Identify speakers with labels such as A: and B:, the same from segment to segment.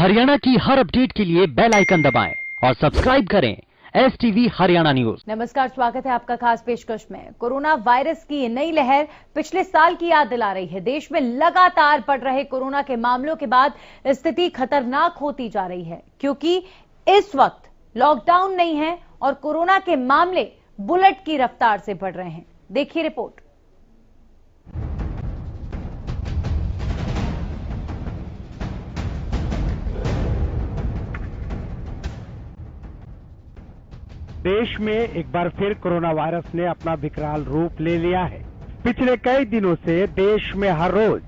A: हरियाणा की हर अपडेट के लिए बेल आइकन दबाएं और सब्सक्राइब करें STV हरियाणा न्यूज।
B: नमस्कार, स्वागत है आपका खास पेशकश में। कोरोना वायरस की नई लहर पिछले साल की याद दिला रही है। देश में लगातार बढ़ रहे कोरोना के मामलों के बाद स्थिति खतरनाक होती जा रही है, क्योंकि इस वक्त लॉकडाउन नहीं है और कोरोना के मामले बुलेट की रफ्तार से बढ़ रहे हैं। देखिए रिपोर्ट।
C: देश में एक बार फिर कोरोना वायरस ने अपना विकराल रूप ले लिया है। पिछले कई दिनों से देश में हर रोज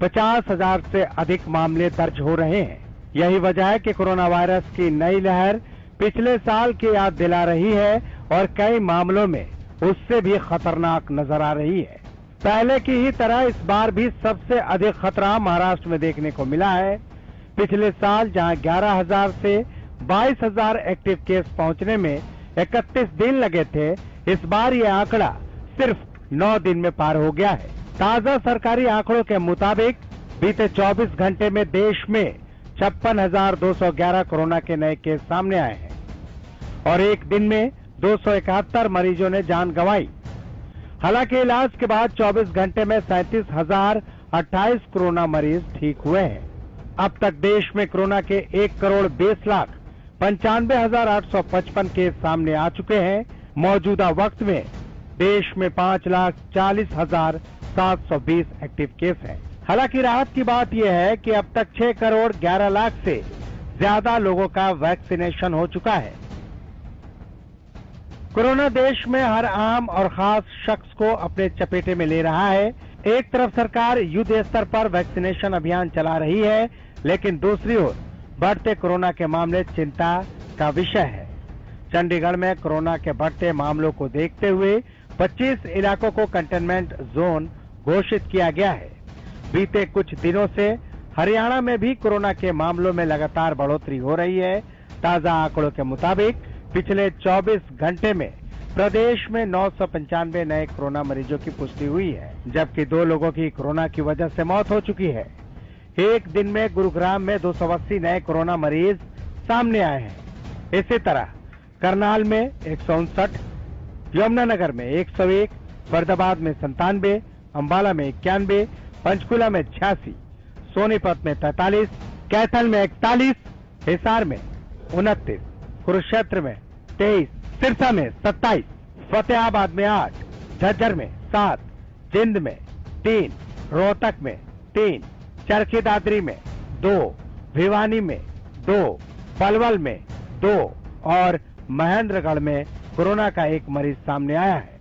C: 50,000 से अधिक मामले दर्ज हो रहे हैं। यही वजह है कि कोरोना वायरस की नई लहर पिछले साल की याद दिला रही है और कई मामलों में उससे भी खतरनाक नजर आ रही है। पहले की ही तरह इस बार भी सबसे अधिक खतरा महाराष्ट्र में देखने को मिला है। पिछले साल जहां 11,000 से 22,000 एक्टिव केस पहुंचने में 31 दिन लगे थे, इस बार ये आंकड़ा सिर्फ 9 दिन में पार हो गया है। ताजा सरकारी आंकड़ों के मुताबिक बीते 24 घंटे में देश में 56,211 कोरोना के नए केस सामने आए हैं और एक दिन में 271 मरीजों ने जान गंवाई। हालांकि इलाज के बाद 24 घंटे में 37,028 कोरोना मरीज ठीक हुए हैं। अब तक देश में कोरोना के 1,20,95,855 केस सामने आ चुके हैं। मौजूदा वक्त में देश में 5,40,720 एक्टिव केस हैं। हालांकि राहत की बात यह है कि अब तक 6,11,00,000 से ज्यादा लोगों का वैक्सीनेशन हो चुका है। कोरोना देश में हर आम और खास शख्स को अपने चपेटे में ले रहा है। एक तरफ सरकार युद्ध स्तर पर वैक्सीनेशन अभियान चला रही है, लेकिन दूसरी ओर बढ़ते कोरोना के मामले चिंता का विषय है। चंडीगढ़ में कोरोना के बढ़ते मामलों को देखते हुए 25 इलाकों को कंटेनमेंट जोन घोषित किया गया है। बीते कुछ दिनों से हरियाणा में भी कोरोना के मामलों में लगातार बढ़ोतरी हो रही है। ताजा आंकड़ों के मुताबिक पिछले 24 घंटे में प्रदेश में 995 नए कोरोना मरीजों की पुष्टि हुई है, जबकि 2 लोगों की कोरोना की वजह से मौत हो चुकी है। एक दिन में गुरुग्राम में 280 नए कोरोना मरीज सामने आए हैं। इसी तरह करनाल में 159, यमुनानगर में 101, फरीदाबाद में 97, अंबाला में 91, पंचकुला में 86, सोनीपत में 43, कैथल में 41, हिसार में 29, कुरुक्षेत्र में 23, सिरसा में 27, फतेहाबाद में 8, झज्जर में 7, जिंद में 3, रोहतक में 3, चरखी दादरी में 2, भिवानी में 2, पलवल में 2 और महेंद्रगढ़ में कोरोना का 1 मरीज सामने आया है।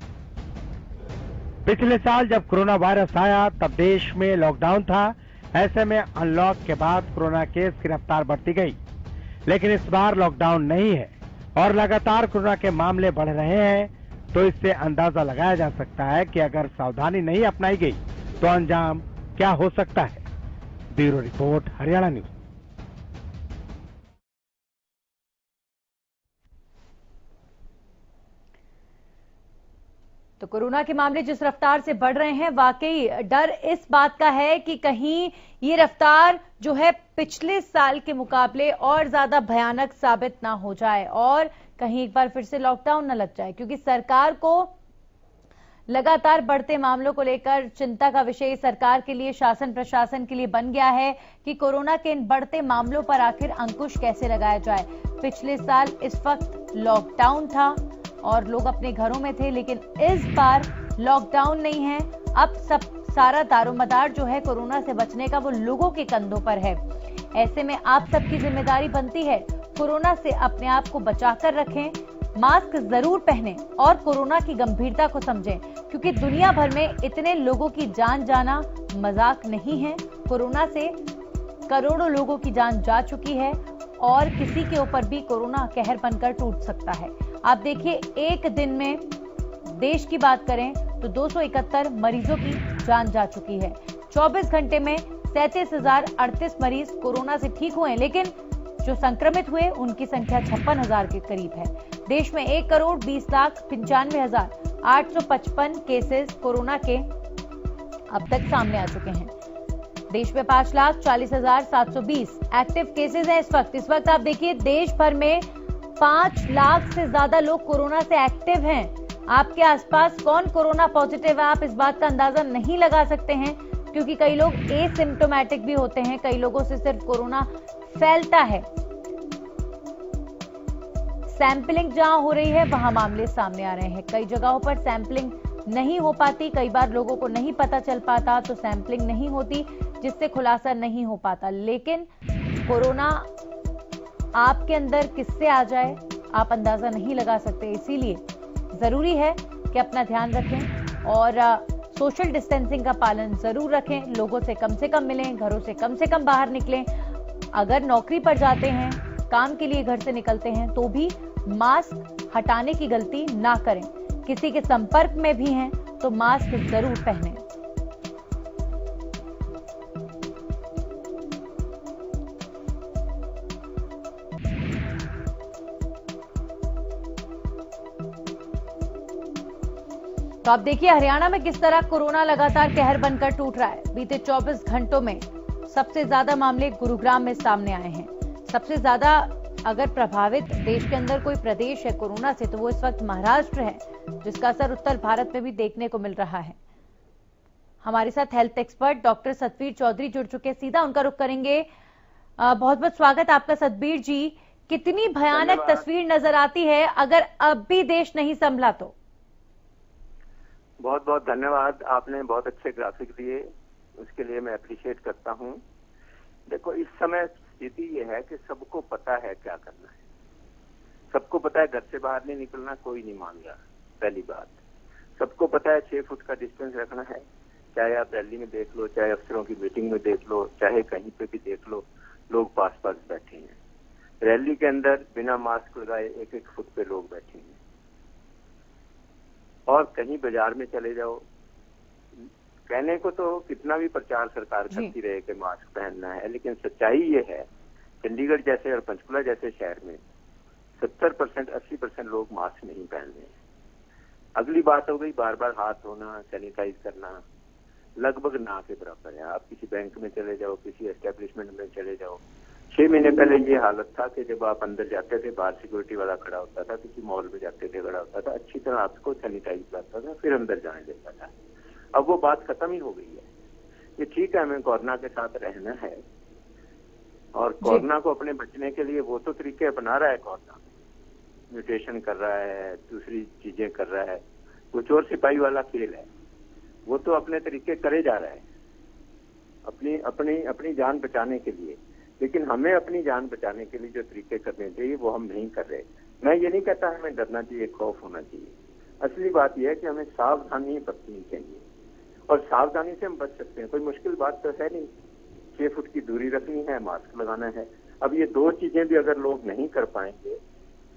C: पिछले साल जब कोरोना वायरस आया तब देश में लॉकडाउन था। ऐसे में अनलॉक के बाद कोरोना केस की रफ्तार बढ़ती गई, लेकिन इस बार लॉकडाउन नहीं है और लगातार कोरोना के मामले बढ़ रहे हैं। तो इससे अंदाजा लगाया जा सकता है कि अगर सावधानी नहीं अपनाई गई तो अंजाम क्या हो सकता है। Bureau report, Haryana news.
B: तो कोरोना के मामले जिस रफ्तार से बढ़ रहे हैं, वाकई डर इस बात का है कि कहीं ये रफ्तार जो है पिछले साल के मुकाबले और ज्यादा भयानक साबित ना हो जाए और कहीं एक बार फिर से लॉकडाउन न लग जाए, क्योंकि सरकार को लगातार बढ़ते मामलों को लेकर चिंता का विषय सरकार के लिए, शासन प्रशासन के लिए बन गया है कि कोरोना के इन बढ़ते मामलों पर आखिर अंकुश कैसे लगाया जाए। पिछले साल इस वक्त लॉकडाउन था और लोग अपने घरों में थे, लेकिन इस बार लॉकडाउन नहीं है। अब सारा दारोमदार जो है कोरोना से बचने का वो लोगों के कंधों पर है। ऐसे में आप सबकी जिम्मेदारी बनती है कोरोना से अपने आप को बचाकर रखें, मास्क जरूर पहनें और कोरोना की गंभीरता को समझें, क्योंकि दुनिया भर में इतने लोगों की जान जाना मजाक नहीं है। कोरोना से करोड़ों लोगों की जान जा चुकी है और किसी के ऊपर भी कोरोना कहर बनकर टूट सकता है। आप देखिए, एक दिन में देश की बात करें तो 271 मरीजों की जान जा चुकी है। 24 घंटे में 37,038 मरीज कोरोना से ठीक हुए, लेकिन जो संक्रमित हुए उनकी संख्या 56,000 के करीब है। देश में 1,20,95,855 केसेस कोरोना के अब तक सामने आ चुके हैं। देश में 5,40,720 एक्टिव केसेस हैं इस वक्त आप देखिए देश भर में 5 लाख से ज्यादा लोग कोरोना से एक्टिव हैं। आपके आसपास कौन कोरोना पॉजिटिव है आप इस बात का अंदाजा नहीं लगा सकते हैं, क्योंकि कई लोग एसिम्प्टोमेटिक भी होते हैं, कई लोगों से सिर्फ कोरोना फैलता है। सैंपलिंग जहां हो रही है वहां मामले सामने आ रहे हैं। कई जगहों पर सैंपलिंग नहीं हो पाती, कई बार लोगों को नहीं पता चल पाता तो सैंपलिंग नहीं होती, जिससे खुलासा नहीं हो पाता। लेकिन कोरोना आपके अंदर किससे आ जाए आप अंदाजा नहीं लगा सकते, इसीलिए जरूरी है कि अपना ध्यान रखें और सोशल डिस्टेंसिंग का पालन जरूर रखें। लोगों से कम मिलें, घरों से कम बाहर निकलें। अगर नौकरी पर जाते हैं, काम के लिए घर से निकलते हैं तो भी मास्क हटाने की गलती ना करें। किसी के संपर्क में भी हैं तो मास्क जरूर पहनें। तो आप देखिए हरियाणा में किस तरह कोरोना लगातार कहर बनकर टूट रहा है। बीते 24 घंटों में सबसे ज्यादा मामले गुरुग्राम में सामने आए हैं। सबसे ज्यादा अगर प्रभावित देश के अंदर कोई प्रदेश है कोरोना से तो वो इस वक्त महाराष्ट्र है, जिसका असर उत्तर भारत में भी देखने को मिल रहा है। हमारे साथ health expert doctor Satbir Chaudhary जुड़ चुके, सीधा उनका रुख करेंगे। बहुत बहुत स्वागत आपका सतबीर जी। कितनी भयानक तस्वीर नजर आती है अगर अब भी देश नहीं संभला तो?
D: बहुत बहुत धन्यवाद, आपने बहुत अच्छे ग्राफिक दिए, उसके लिए मैं अप्रिशिएट करता हूं। देखो इस समय स्थिति ये है कि सबको पता है क्या करना है, सबको पता है घर से बाहर नहीं निकलना, कोई नहीं मान रहा। पहली बात, सबको पता है 6 फुट का डिस्टेंस रखना है, चाहे आप रैली में देख लो, चाहे अफसरों की मीटिंग में देख लो, चाहे कहीं पे भी देख लो, लोग पास पास बैठे हैं। रैली के अंदर बिना मास्क लगाए 1-1 फुट पे लोग बैठे हैं। और कहीं बाजार में चले जाओ, कहने को तो कितना भी प्रचार सरकार करती रहे कि मास्क पहनना है, लेकिन सच्चाई ये है चंडीगढ़ जैसे और पंचकुला जैसे शहर में 70% 80% लोग मास्क नहीं पहन रहे हैं। अगली बात हो गई बार बार हाथ धोना, सैनिटाइज करना, लगभग ना के बराबर है। आप किसी बैंक में चले जाओ, किसी एस्टेब्लिशमेंट में चले जाओ, 6 महीने पहले ये हालत था कि जब आप अंदर जाते थे बाहर सिक्योरिटी वाला खड़ा होता था, किसी मॉल में जाते थे खड़ा होता था, अच्छी तरह आपको सैनिटाइज करता था, फिर अंदर जाने देता था। अब वो बात खत्म ही हो गई है। ये ठीक है, हमें कोरोना के साथ रहना है और कोरोना को अपने बचने के लिए वो तो तरीके अपना रहा है। कोरोना म्यूटेशन कर रहा है, दूसरी चीजें कर रहा है, वो चोर सिपाही वाला खेल है, वो तो अपने तरीके करे जा रहा है अपनी अपनी अपनी जान बचाने के लिए। लेकिन हमें अपनी जान बचाने के लिए जो तरीके करने चाहिए वो हम नहीं कर रहे। मैं ये नहीं कहता हमें डरना चाहिए, खौफ होना चाहिए। असली बात यह है कि हमें सावधानी बरतनी चाहिए और सावधानी से हम बच सकते हैं। कोई मुश्किल बात तो है नहीं, 6 फुट की दूरी रखनी है, मास्क लगाना है। अब ये 2 चीजें भी अगर लोग नहीं कर पाएंगे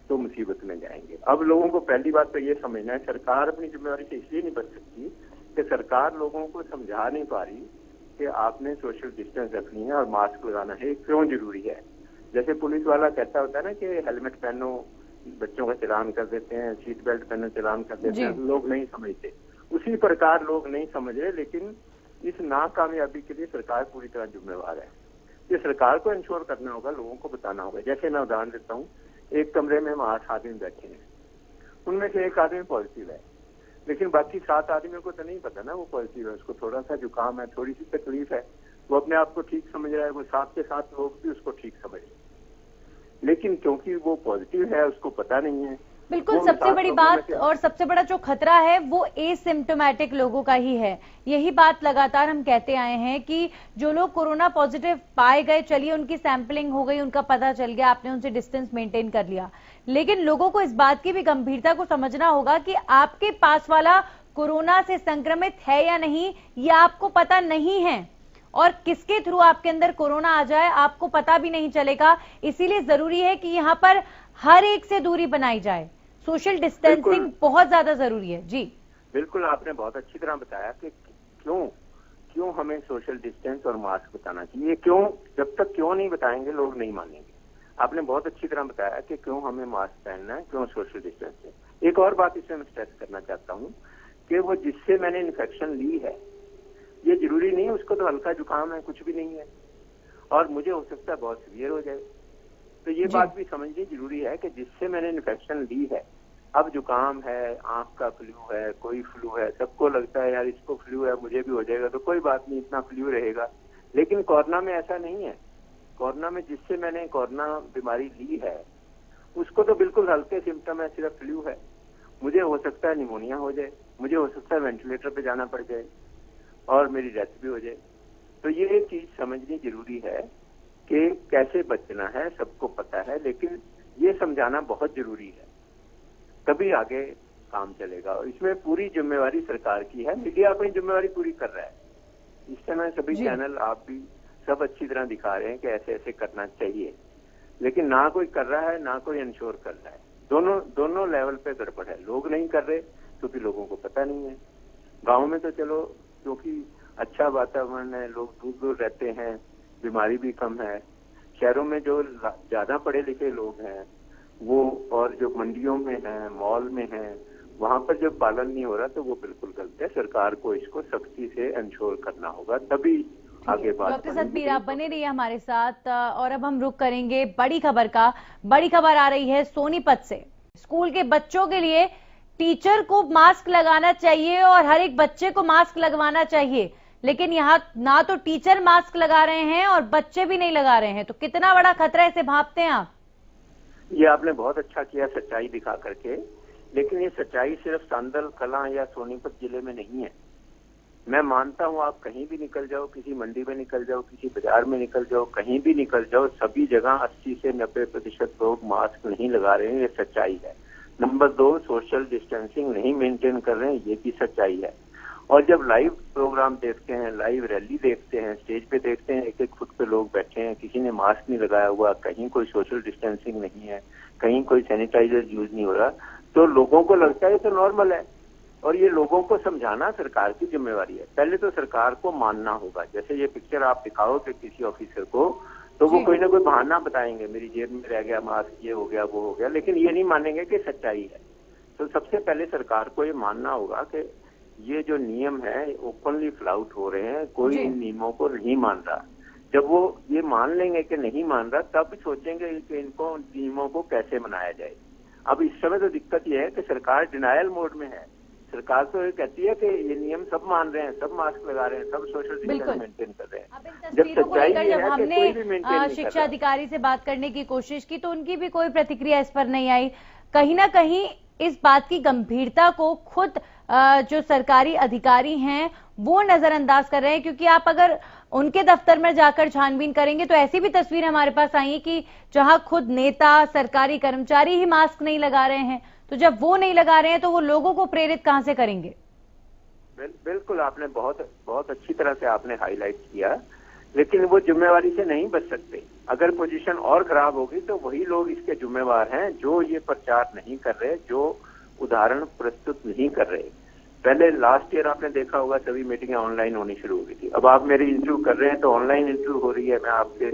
D: तो मुसीबत में जाएंगे। अब लोगों को पहली बात तो ये समझना है, सरकार अपनी जिम्मेवारी से इसलिए नहीं बच सकती कि सरकार लोगों को समझा नहीं पा रही कि आपने सोशल डिस्टेंस रखनी है और मास्क लगाना है, क्यों जरूरी है। जैसे पुलिस वाला कहता होता है ना कि हेलमेट पहनो, बच्चों का चलान कर देते हैं, सीट बेल्ट पहनो चलान कर देते हैं, लोग नहीं समझते। उसी प्रकार लोग नहीं समझ रहे, लेकिन इस नाकामयाबी के लिए सरकार पूरी तरह जिम्मेवार है। ये सरकार को इंश्योर करना होगा, लोगों को बताना होगा। जैसे मैं उदाहरण देता हूँ, एक कमरे में हम 8 आदमी बैठे हैं, उनमें से 1 आदमी पॉजिटिव है, लेकिन बाकी 7 आदमियों को तो नहीं पता ना वो पॉजिटिव है। उसको थोड़ा सा जुकाम है, थोड़ी सी तकलीफ है, वो अपने आप को ठीक समझ रहा है, वो 7 के 7 लोग भी उसको ठीक समझ रहे हैं, लेकिन क्योंकि वो पॉजिटिव है उसको पता नहीं है।
B: बिल्कुल, सबसे बड़ी बात और सबसे बड़ा जो खतरा है वो एसिम्प्टोमेटिक लोगों का ही है। यही बात लगातार हम कहते आए हैं कि जो लोग कोरोना पॉजिटिव पाए गए, चलिए उनकी सैंपलिंग हो गई, उनका पता चल गया, आपने उनसे डिस्टेंस मेंटेन कर लिया, लेकिन लोगों को इस बात की भी गंभीरता को समझना होगा कि आपके पास वाला कोरोना से संक्रमित है या नहीं ये आपको पता नहीं है, और किसके थ्रू आपके अंदर कोरोना आ जाए आपको पता भी नहीं चलेगा। इसीलिए जरूरी है कि यहाँ पर हर एक से दूरी बनाई जाए, सोशल डिस्टेंसिंग बहुत ज्यादा जरूरी है। जी
D: बिल्कुल, आपने बहुत अच्छी तरह बताया कि क्यों हमें सोशल डिस्टेंस और मास्क बताना चाहिए। क्यों, जब तक क्यों नहीं बताएंगे लोग नहीं मानेंगे। आपने बहुत अच्छी तरह बताया कि क्यों हमें मास्क पहनना है, क्यों सोशल डिस्टेंसिंग। एक और बात इसमें मैं स्ट्रेस करना चाहता हूँ कि वो जिससे मैंने इन्फेक्शन ली है ये जरूरी नहीं, उसको तो हल्का जुकाम है, कुछ भी नहीं है, और मुझे हो सकता है बहुत सीवियर हो जाए। तो ये बात भी समझनी जरूरी है कि जिससे मैंने इन्फेक्शन ली है, अब जुकाम है, आंख का फ्लू है, कोई फ्लू है, सबको लगता है यार इसको फ्लू है, मुझे भी हो जाएगा, तो कोई बात नहीं, इतना फ्लू रहेगा। लेकिन कोरोना में ऐसा नहीं है। कोरोना में जिससे मैंने कोरोना बीमारी ली है उसको तो बिल्कुल हल्के सिम्टम है, सिर्फ फ्लू है, मुझे हो सकता है निमोनिया हो जाए, मुझे हो सकता है वेंटिलेटर पे जाना पड़ जाए और मेरी डेथ भी हो जाए। तो ये चीज समझनी जरूरी है कि कैसे बचना है, सबको पता है, लेकिन ये समझाना बहुत जरूरी है, तभी आगे काम चलेगा। और इसमें पूरी जिम्मेवारी सरकार की है, मीडिया अपनी जिम्मेवारी पूरी कर रहा है। इस समय सभी चैनल, आप भी सब अच्छी तरह दिखा रहे हैं कि ऐसे ऐसे करना चाहिए, लेकिन ना कोई कर रहा है, ना कोई इंश्योर कर रहा है। दोनों लेवल पे गड़बड़ है। लोग नहीं कर रहे क्योंकि लोगों को पता नहीं है। गांव में तो चलो क्योंकि अच्छा वातावरण है, लोग दूर दूर रहते हैं, बीमारी भी कम है। शहरों में जो ज्यादा पढ़े लिखे लोग हैं वो, और जो मंडियों में हैं, मॉल में हैं, वहां पर जब पालन नहीं हो रहा तो वो बिल्कुल गलत है। सरकार को इसको सख्ती से इंश्योर करना होगा, तभी आगे बात।
B: डॉक्टर सतबीर, आप बने रहिए हमारे साथ। और अब हम रुख करेंगे बड़ी खबर का। बड़ी खबर आ रही है सोनीपत से। स्कूल के बच्चों के लिए टीचर को मास्क लगाना चाहिए और हर एक बच्चे को मास्क लगवाना चाहिए, लेकिन यहाँ ना तो टीचर मास्क लगा रहे हैं और बच्चे भी नहीं लगा रहे हैं। तो कितना बड़ा खतरा है, इसे भांपते हैं आप?
D: ये आपने बहुत अच्छा किया सच्चाई दिखा करके, लेकिन ये सच्चाई सिर्फ सांदल, कलां या सोनीपत जिले में नहीं है। मैं मानता हूं आप कहीं भी निकल जाओ, किसी मंडी में निकल जाओ, किसी बाजार में निकल जाओ, कहीं भी निकल जाओ, सभी जगह 80 से 90% लोग मास्क नहीं लगा रहे हैं, ये सच्चाई है। नंबर 2, सोशल डिस्टेंसिंग नहीं मेंटेन कर रहे हैं, ये भी सच्चाई है। और जब लाइव प्रोग्राम देखते हैं, लाइव रैली देखते हैं, स्टेज पे देखते हैं 1-1 फुट पे लोग बैठे हैं, किसी ने मास्क नहीं लगाया हुआ, कहीं कोई सोशल डिस्टेंसिंग नहीं है, कहीं कोई सैनिटाइजर यूज नहीं हो रहा, तो लोगों को लगता है तो नॉर्मल है। और ये लोगों को समझाना सरकार की जिम्मेवारी है। पहले तो सरकार को मानना होगा। जैसे ये पिक्चर आप दिखाओगे किसी ऑफिसर को, तो वो कोई ना कोई बहाना बताएंगे, मेरी जेब में रह गया मास्क, ये हो गया, वो हो गया, लेकिन ये नहीं मानेंगे कि सच्चाई है। तो सबसे पहले सरकार को ये मानना होगा कि ये जो नियम है ओपनली फ्लाउट हो रहे हैं, कोई इन नियमों को नहीं मान रहा। जब वो ये मान लेंगे कि नहीं मान रहा, तब सोचेंगे कि इनको नियमों को कैसे मनाया जाए। अब इस समय तो दिक्कत ये है कि सरकार डिनायल मोड में है। सरकार तो ये कहती है कि ये नियम सब मान रहे हैं, सब मास्क लगा रहे हैं, सब सोशल डिस्टेंस मेंटेन कर रहे हैं।
B: अब इन तस्वीरों को लेकर जब हमने शिक्षा अधिकारी से बात करने की कोशिश की तो उनकी भी कोई प्रतिक्रिया इस पर नहीं आई। कहीं ना कहीं इस बात की गंभीरता को खुद जो सरकारी अधिकारी हैं वो नजरअंदाज कर रहे हैं, क्योंकि आप अगर उनके दफ्तर में जाकर छानबीन करेंगे तो ऐसी भी तस्वीर हमारे पास आई है कि जहां खुद नेता, सरकारी कर्मचारी ही मास्क नहीं लगा रहे हैं, तो जब वो नहीं लगा रहे हैं तो वो लोगों को प्रेरित कहां से करेंगे?
D: बिल्कुल, आपने बहुत अच्छी तरह से आपने हाईलाइट किया, लेकिन वो जिम्मेवारी से नहीं बच सकते। अगर पोजीशन और खराब होगी तो वही लोग इसके जिम्मेवार हैं जो ये प्रचार नहीं कर रहे, जो उदाहरण प्रस्तुत नहीं कर रहे। पहले लास्ट ईयर आपने देखा होगा सभी मीटिंगें ऑनलाइन होनी शुरू हो गई थी। अब आप मेरी इंटरव्यू कर रहे हैं तो ऑनलाइन इंटरव्यू हो रही है, मैं आपके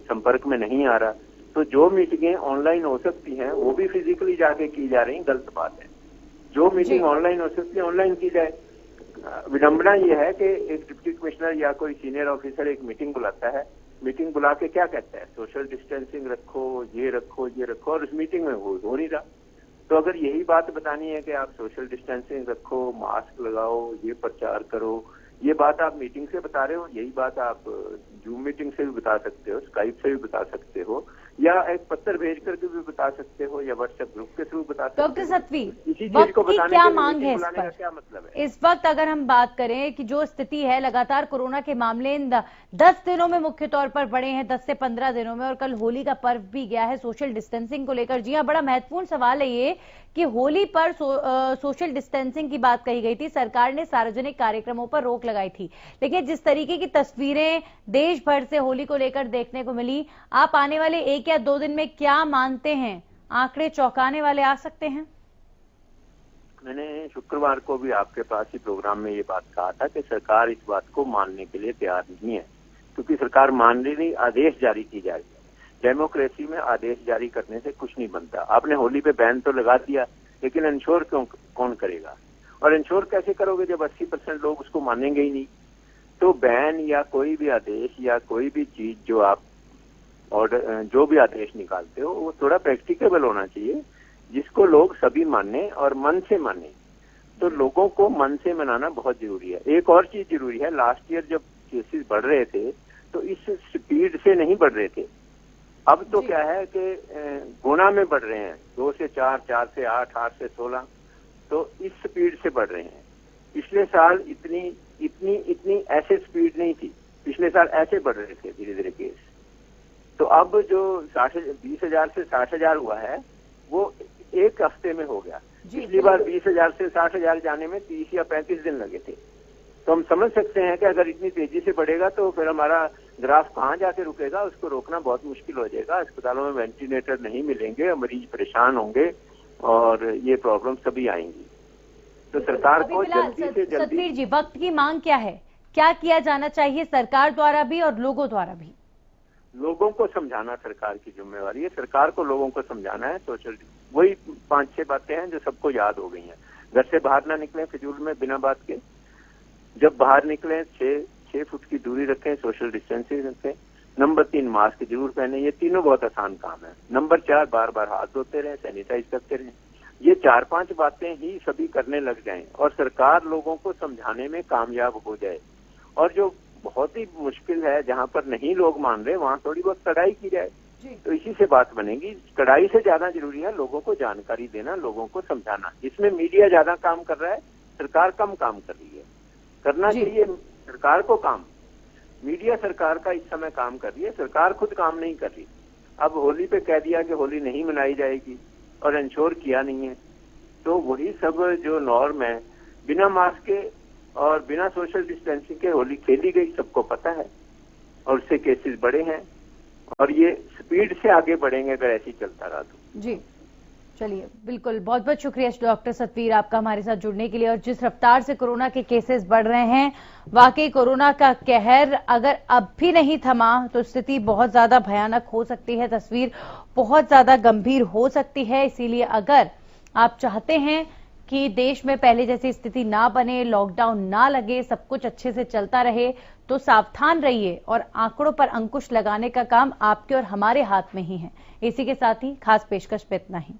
D: संपर्क में नहीं आ रहा, तो जो मीटिंगें ऑनलाइन हो सकती हैं वो भी फिजिकली जाके की जा रही, गलत बात है। जो मीटिंग ऑनलाइन हो सकती है ऑनलाइन की जाए। विडंबना ये है कि एक डिप्टी कमिश्नर या कोई सीनियर ऑफिसर एक मीटिंग बुलाता है, मीटिंग बुला के क्या कहता है, सोशल डिस्टेंसिंग रखो, ये रखो, ये रखो, और उस मीटिंग में हो नहीं रहा। तो अगर यही बात बतानी है कि आप सोशल डिस्टेंसिंग रखो, मास्क लगाओ, ये प्रचार करो, ये बात आप मीटिंग से बता रहे हो, यही बात आप जूम मीटिंग से भी बता सकते हो, स्काइप से भी बता सकते हो, या एक पत्र भेज करके भी बता सकते हो, या व्हाट्सएप ग्रुप के थ्रू बता सकते हो।
B: डॉक्टर सतबीर,
D: इसी चीज को बताने
B: क्या
D: के
B: मांग है इस पर?
D: क्या मतलब है
B: इस वक्त अगर हम बात करें कि जो स्थिति है, लगातार कोरोना के मामले इन 10 दिनों में मुख्य तौर पर बढ़े हैं, 10 से 15 दिनों में, और कल होली का पर्व भी गया है सोशल डिस्टेंसिंग को लेकर। जी हाँ, बड़ा महत्वपूर्ण सवाल है ये कि होली पर सोशल डिस्टेंसिंग की बात कही गई थी, सरकार ने सार्वजनिक कार्यक्रमों पर रोक लगाई थी, लेकिन जिस तरीके की तस्वीरें देश भर से होली को लेकर देखने को मिली, आप आने वाले 1 या 2 दिन में क्या मानते हैं, आंकड़े चौंकाने वाले आ सकते हैं?
D: मैंने शुक्रवार को भी आपके पास ही प्रोग्राम में ये बात कहा था कि सरकार इस बात को मानने के लिए तैयार नहीं है, क्योंकि सरकार मान रही नहीं, आदेश जारी की जा रही है। डेमोक्रेसी में आदेश जारी करने से कुछ नहीं बनता। आपने होली पे बैन तो लगा दिया, लेकिन इंश्योर कौन करेगा? और इंश्योर कैसे करोगे जब 80% लोग उसको मानेंगे ही नहीं? तो बैन या कोई भी आदेश या कोई भी चीज जो आप ऑर्डर जो भी आदेश निकालते हो वो थोड़ा प्रैक्टिकेबल होना चाहिए, जिसको लोग सभी माने और मन से माने। तो लोगों को मन से मनाना बहुत जरूरी है। एक और चीज जरूरी है, लास्ट ईयर जब केसेस बढ़ रहे थे तो इस स्पीड से नहीं बढ़ रहे थे। अब तो क्या है कि गुना में बढ़ रहे हैं, 2 से 4, 4 से 8, 8 से 16, तो इस स्पीड से बढ़ रहे हैं। पिछले साल इतनी ऐसे स्पीड नहीं थी, पिछले साल ऐसे बढ़ रहे थे धीरे धीरे केस। तो अब जो 20,000 से 60,000 हुआ है वो एक हफ्ते में हो गया। पिछली बार 20,000 से 60,000 जाने में 30 या 35 दिन लगे थे। तो हम समझ सकते हैं कि अगर इतनी तेजी से बढ़ेगा तो फिर हमारा ग्राफ कहाँ जाके रुकेगा, उसको रोकना बहुत मुश्किल हो जाएगा। अस्पतालों में वेंटिलेटर नहीं मिलेंगे, मरीज परेशान होंगे और ये प्रॉब्लम सभी आएंगी। तो सरकार को जल्दी से जल्दी।
B: सतवीर जी, वक्त की मांग क्या है, क्या किया जाना चाहिए सरकार द्वारा भी और लोगों द्वारा भी?
D: लोगों को समझाना सरकार की जिम्मेवारी है। सरकार को लोगों को समझाना है। सोशल वही 5-6 बातें हैं जो सबको याद हो गई हैं। घर से बाहर ना निकलें फिजूल में बिना बात के। जब बाहर निकलें 6 फुट की दूरी रखें, सोशल डिस्टेंसिंग रखें। नंबर 3, मास्क जरूर पहने। ये तीनों बहुत आसान काम है। नंबर 4, बार बार हाथ धोते रहें, सैनिटाइज करते रहें। ये 4-5 बातें ही सभी करने लग जाएं और सरकार लोगों को समझाने में कामयाब हो जाए। और जो बहुत ही मुश्किल है, जहां पर नहीं लोग मान रहे, वहां थोड़ी बहुत कड़ाई की जाए, तो इसी से बात बनेगी। कड़ाई से ज्यादा जरूरी है लोगों को जानकारी देना, लोगों को समझाना। इसमें मीडिया ज्यादा काम कर रहा है, सरकार कम काम कर रही है। करना चाहिए सरकार को काम। मीडिया सरकार का इस समय काम कर रही है, सरकार खुद काम नहीं कर रही। अब होली पे कह दिया कि होली नहीं मनाई जाएगी और इंश्योर किया नहीं है, तो वही सब जो नॉर्म है, बिना मास्क के और बिना सोशल डिस्टेंसिंग के होली खेली गई, सबको पता है। और उससे केसेस बढ़े हैं और ये स्पीड से आगे बढ़ेंगे अगर ऐसे ही चलता रहा तो।
B: जी चलिए, बिल्कुल, बहुत बहुत शुक्रिया डॉक्टर सतवीर आपका हमारे साथ जुड़ने के लिए। और जिस रफ्तार से कोरोना के केसेस बढ़ रहे हैं, वाकई कोरोना का कहर अगर अब भी नहीं थमा तो स्थिति बहुत ज्यादा भयानक हो सकती है, तस्वीर बहुत ज्यादा गंभीर हो सकती है। इसीलिए अगर आप चाहते हैं कि देश में पहले जैसी स्थिति ना बने, लॉकडाउन ना लगे, सब कुछ अच्छे से चलता रहे, तो सावधान रहिए और आंकड़ों पर अंकुश लगाने का काम आपके और हमारे हाथ में ही है। इसी के साथ ही खास पेशकश पे इतना ही।